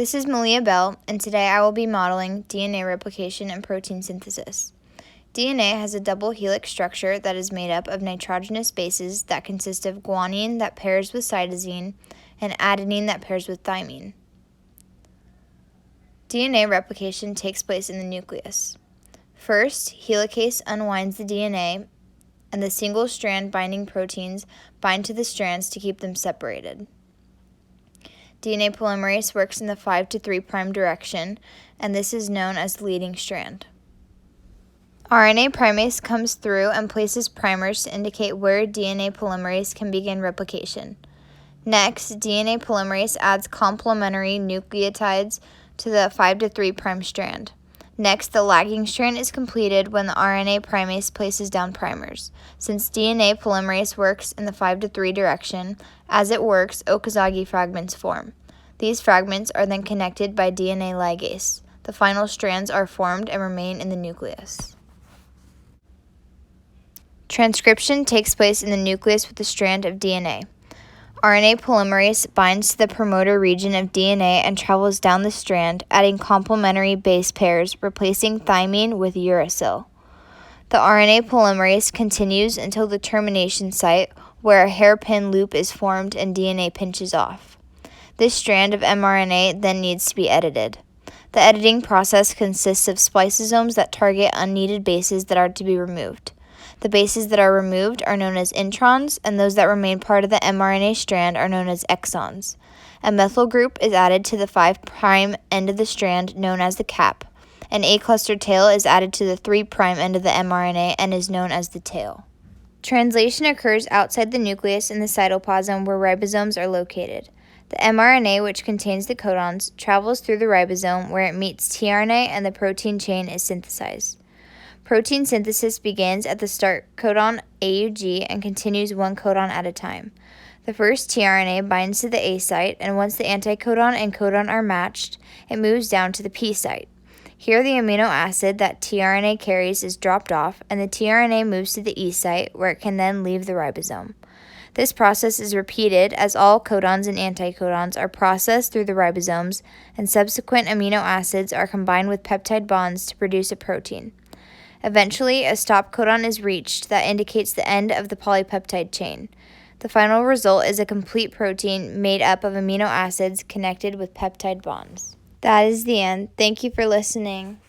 This is Maleah, and today I will be modeling DNA replication and protein synthesis. DNA has a double helix structure that is made up of nitrogenous bases that consist of guanine that pairs with cytosine and adenine that pairs with thymine. DNA replication takes place in the nucleus. First, helicase unwinds the DNA, and the single-strand binding proteins bind to the strands to keep them separated. DNA polymerase works in the 5' to 3' direction, and this is known as the leading strand. RNA primase comes through and places primers to indicate where DNA polymerase can begin replication. Next, DNA polymerase adds complementary nucleotides to the 5' to 3' strand. Next, the lagging strand is completed when the RNA primase places down primers. Since DNA polymerase works in the 5' to 3' direction, as it works, Okazaki fragments form. These fragments are then connected by DNA ligase. The final strands are formed and remain in the nucleus. Transcription takes place in the nucleus with a strand of DNA. RNA polymerase binds to the promoter region of DNA and travels down the strand, adding complementary base pairs, replacing thymine with uracil. The RNA polymerase continues until the termination site, where a hairpin loop is formed and DNA pinches off. This strand of mRNA then needs to be edited. The editing process consists of spliceosomes that target unneeded bases that are to be removed. The bases that are removed are known as introns, and those that remain part of the mRNA strand are known as exons. A methyl group is added to the 5' end of the strand, known as the cap. An A-cluster tail is added to the 3' end of the mRNA and is known as the tail. Translation occurs outside the nucleus in the cytoplasm where ribosomes are located. The mRNA, which contains the codons, travels through the ribosome where it meets tRNA and the protein chain is synthesized. Protein synthesis begins at the start codon AUG and continues one codon at a time. The first tRNA binds to the A site, and once the anticodon and codon are matched, it moves down to the P site. Here, the amino acid that tRNA carries is dropped off, and the tRNA moves to the E site, where it can then leave the ribosome. This process is repeated as all codons and anticodons are processed through the ribosomes, and subsequent amino acids are combined with peptide bonds to produce a protein. Eventually, a stop codon is reached that indicates the end of the polypeptide chain. The final result is a complete protein made up of amino acids connected with peptide bonds. That is the end. Thank you for listening.